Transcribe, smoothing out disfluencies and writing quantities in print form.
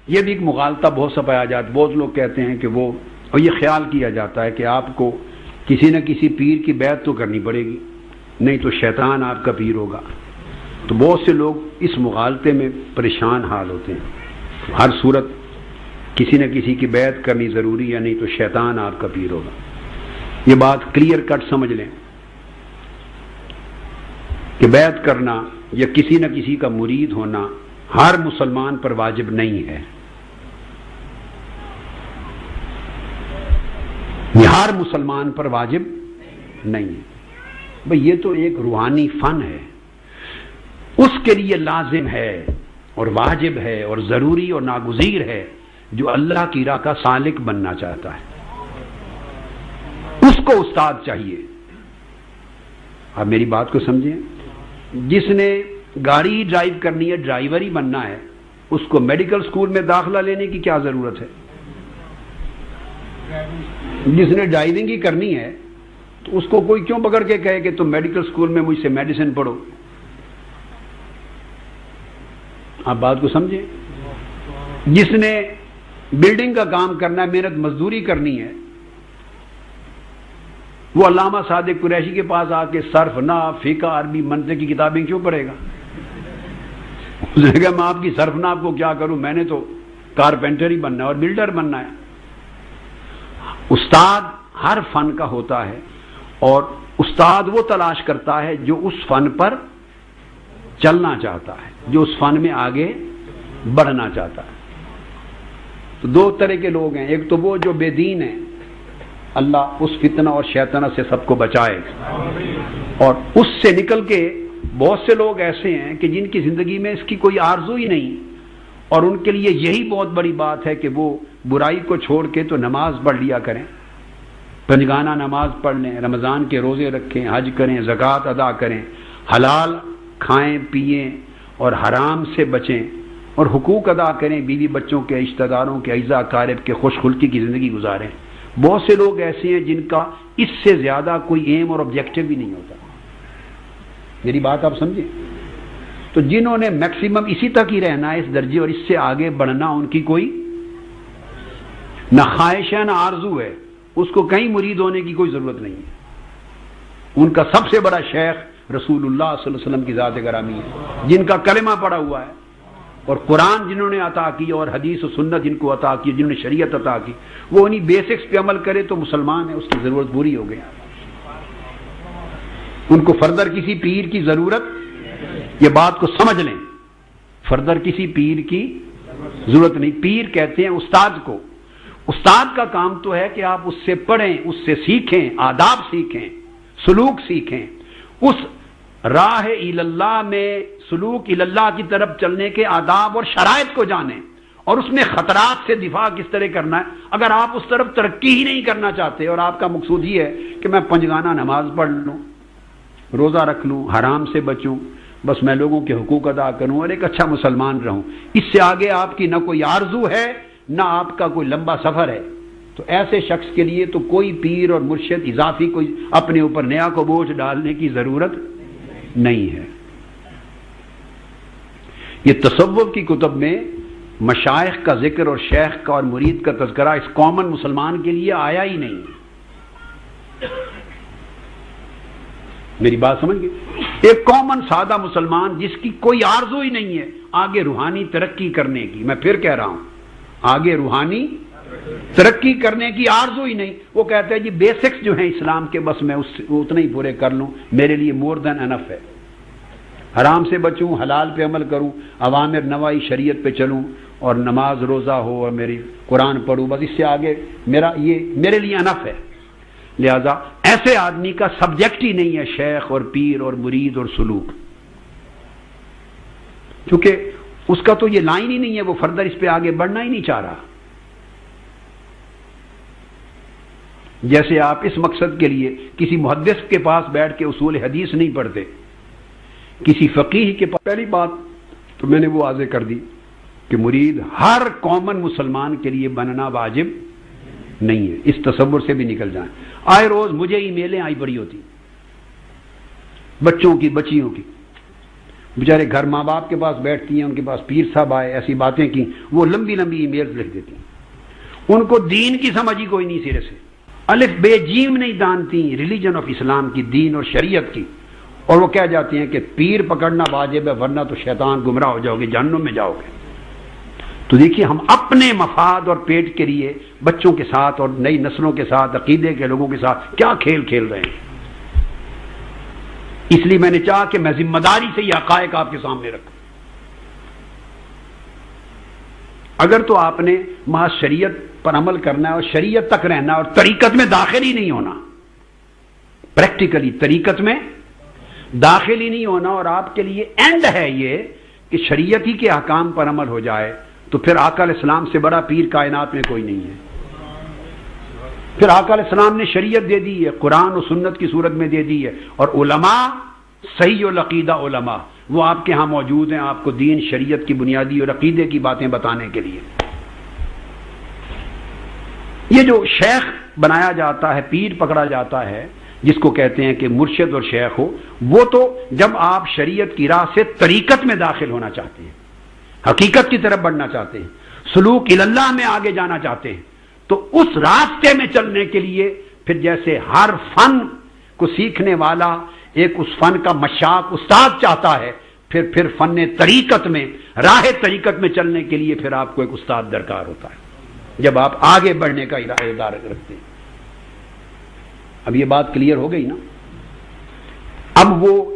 یہ بھی ایک مغالطہ بہت سا پایا جاتا ہے. بہت لوگ کہتے ہیں کہ وہ، اور یہ خیال کیا جاتا ہے کہ آپ کو کسی نہ کسی پیر کی بیعت تو کرنی پڑے گی، نہیں تو شیطان آپ کا پیر ہوگا. تو بہت سے لوگ اس مغالطے میں پریشان حال ہوتے ہیں. ہر صورت کسی نہ کسی کی بیعت کرنی ضروری ہے، نہیں تو شیطان آپ کا پیر ہوگا. یہ بات کلیئر کٹ سمجھ لیں کہ بیعت کرنا یا کسی نہ کسی کا مرید ہونا ہر مسلمان پر واجب نہیں ہے. یہ ہر مسلمان پر واجب نہیں ہے. بھئی یہ تو ایک روحانی فن ہے، اس کے لیے لازم ہے اور واجب ہے اور ضروری اور ناگزیر ہے جو اللہ کی راہ کا سالک بننا چاہتا ہے. اس کو استاد چاہیے. آپ میری بات کو سمجھیں. جس نے گاڑی ڈرائیو کرنی ہے، ڈرائیور ہی بننا ہے، اس کو میڈیکل سکول میں داخلہ لینے کی کیا ضرورت ہے؟ جس نے ڈرائیونگ ہی کرنی ہے تو اس کو کوئی کیوں پکڑ کے کہے کہ تم میڈیکل سکول میں مجھ سے میڈیسن پڑھو؟ آپ بات کو سمجھیں. جس نے بلڈنگ کا کام کرنا ہے، محنت مزدوری کرنی ہے، وہ علامہ صادق قریشی کے پاس آ کے صرف، نحو، فقہ، عربی، منطق کی کتابیں کیوں پڑھے گا؟ اس نے کہا میں آپ کی صرف نحو کو کیا کروں، میں نے تو کارپینٹر ہی بننا ہے اور بلڈر بننا ہے. استاد ہر فن کا ہوتا ہے اور استاد وہ تلاش کرتا ہے جو اس فن پر چلنا چاہتا ہے، جو اس فن میں آگے بڑھنا چاہتا ہے. تو دو طرح کے لوگ ہیں. ایک تو وہ جو بے دین ہیں، اللہ اس فتنہ اور شیطنہ سے سب کو بچائے، اور اس سے نکل کے بہت سے لوگ ایسے ہیں کہ جن کی زندگی میں اس کی کوئی آرزو ہی نہیں، اور ان کے لیے یہی بہت بڑی بات ہے کہ وہ برائی کو چھوڑ کے تو نماز پڑھ لیا کریں، پنجگانہ نماز پڑھ لیں، رمضان کے روزے رکھیں، حج کریں، زکوٰۃ ادا کریں، حلال کھائیں پیئیں اور حرام سے بچیں، اور حقوق ادا کریں، بیوی بچوں کے، رشتہ داروں کے، اعزاء اقارب کے، خوش خلقی کی زندگی گزاریں. بہت سے لوگ ایسے ہیں جن کا اس سے زیادہ کوئی ایم اور آبجیکٹو بھی نہیں ہوتا. میری بات آپ سمجھیں. تو جنہوں نے میکسیمم اسی تک ہی رہنا ہے، اس درجے، اور اس سے آگے بڑھنا ان کی کوئی نہ خواہش ہے نہ آرزو ہے، اس کو کہیں مرید ہونے کی کوئی ضرورت نہیں ہے. ان کا سب سے بڑا شیخ رسول اللہ صلی اللہ علیہ وسلم کی ذات گرامی ہے، جن کا کلمہ پڑا ہوا ہے، اور قرآن جنہوں نے عطا کی اور حدیث و سنت جن کو عطا کی، جنہوں نے شریعت عطا کی، وہ انہی بیسکس پہ عمل کرے تو مسلمان ہے، اس کی ضرورت پوری ہو گئی. ان کو فردر کسی پیر کی ضرورت، یہ بات کو سمجھ لیں، فردر کسی پیر کی ضرورت نہیں. پیر کہتے ہیں استاد کو. استاد کا کام تو ہے کہ آپ اس سے پڑھیں، اس سے سیکھیں، آداب سیکھیں، سلوک سیکھیں، اس راہ اللہ میں سلوک اللہ کی طرف چلنے کے آداب اور شرائط کو جانیں، اور اس میں خطرات سے دفاع کس طرح کرنا ہے. اگر آپ اس طرف ترقی ہی نہیں کرنا چاہتے اور آپ کا مقصود یہ ہے کہ میں پنجگانہ نماز پڑھ لوں، روزہ رکھ لوں، حرام سے بچوں، بس میں لوگوں کے حقوق ادا کروں اور ایک اچھا مسلمان رہوں، اس سے آگے آپ کی نہ کوئی آرزو ہے نہ آپ کا کوئی لمبا سفر ہے، تو ایسے شخص کے لیے تو کوئی پیر اور مرشد اضافی کوئی اپنے اوپر نیا کو بوجھ ڈالنے کی ضرورت نہیں ہے. یہ تصوف کی کتب میں مشائخ کا ذکر اور شیخ کا اور مرید کا تذکرہ اس کامن مسلمان کے لیے آیا ہی نہیں. میری بات سمجھ گئے. ایک کامن سادہ مسلمان جس کی کوئی آرزو ہی نہیں ہے آگے روحانی ترقی کرنے کی، میں پھر کہہ رہا ہوں آگے روحانی ترقی کرنے کی آرزو ہی نہیں، وہ کہتا ہے جی بیسکس جو ہیں اسلام کے بس میں اتنے ہی پورے کر لوں، میرے لیے مور دین انف ہے. حرام سے بچوں، حلال پہ عمل کروں، اوامر نواہی شریعت پہ چلوں، اور نماز روزہ ہو اور میری قرآن پڑھوں، بس اس سے آگے یہ میرے لیے انف ہے. لہذا ایسے آدمی کا سبجیکٹ ہی نہیں ہے شیخ اور پیر اور مرید اور سلوک، کیونکہ اس کا تو یہ لائن ہی نہیں ہے، وہ فردر اس پہ آگے بڑھنا ہی نہیں چاہ رہا. جیسے آپ اس مقصد کے لیے کسی محدث کے پاس بیٹھ کے اصول حدیث نہیں پڑھتے، کسی فقیہ کے پاس. پہلی بات تو میں نے وہ واضح کر دی کہ مرید ہر کامن مسلمان کے لیے بننا واجب نہیں ہے. اس تصور سے بھی نکل جائیں. آئے روز مجھے ای میلیں آئی بڑی ہوتی بچوں کی، بچیوں کی، بیچارے گھر ماں باپ کے پاس بیٹھتی ہیں، ان کے پاس پیر صاحب آئے، ایسی باتیں کی، وہ لمبی لمبی ای میلز لکھ دیتی ہیں، ان کو دین کی سمجھ ہی کوئی نہیں سرے سے، الف بے جیم نہیں جانتی ریلیجن آف اسلام کی، دین اور شریعت کی، اور وہ کہہ جاتی ہیں کہ پیر پکڑنا واجب ہے ورنہ تو شیطان گمراہ ہو جاؤ گے، جہنم میں جاؤ گے۔ تو دیکھیے ہم اپنے مفاد اور پیٹ کے لیے بچوں کے ساتھ اور نئی نسلوں کے ساتھ، عقیدے کے لوگوں کے ساتھ کیا کھیل کھیل رہے ہیں۔ اس لیے میں نے چاہا کہ میں ذمہ داری سے یہ حقائق آپ کے سامنے رکھوں۔ اگر تو آپ نے محض شریعت پر عمل کرنا ہے اور شریعت تک رہنا ہے اور طریقت میں داخل ہی نہیں ہونا، پریکٹیکلی طریقت میں داخل ہی نہیں ہونا، اور آپ کے لیے اینڈ ہے یہ کہ شریعت ہی کے احکام پر عمل ہو جائے، تو پھر آقا علیہ السلام سے بڑا پیر کائنات میں کوئی نہیں ہے۔ پھر آقا علیہ السلام نے شریعت دے دی ہے، قرآن و سنت کی صورت میں دے دی ہے، اور علماء صحیح العقیدہ علماء وہ آپ کے ہاں موجود ہیں، آپ کو دین شریعت کی بنیادی اور عقیدے کی باتیں بتانے کے لیے۔ یہ جو شیخ بنایا جاتا ہے، پیر پکڑا جاتا ہے، جس کو کہتے ہیں کہ مرشد اور شیخ ہو، وہ تو جب آپ شریعت کی راہ سے طریقت میں داخل ہونا چاہتے ہیں، حقیقت کی طرف بڑھنا چاہتے ہیں، سلوک اللہ میں آگے جانا چاہتے ہیں، تو اس راستے میں چلنے کے لیے پھر جیسے ہر فن کو سیکھنے والا ایک اس فن کا مشاق استاد چاہتا ہے، پھر فن طریقت میں، راہ طریقت میں چلنے کے لیے پھر آپ کو ایک استاد درکار ہوتا ہے جب آپ آگے بڑھنے کا ارادہ رکھتے ہیں۔ اب یہ بات کلیئر ہو گئی نا؟ اب وہ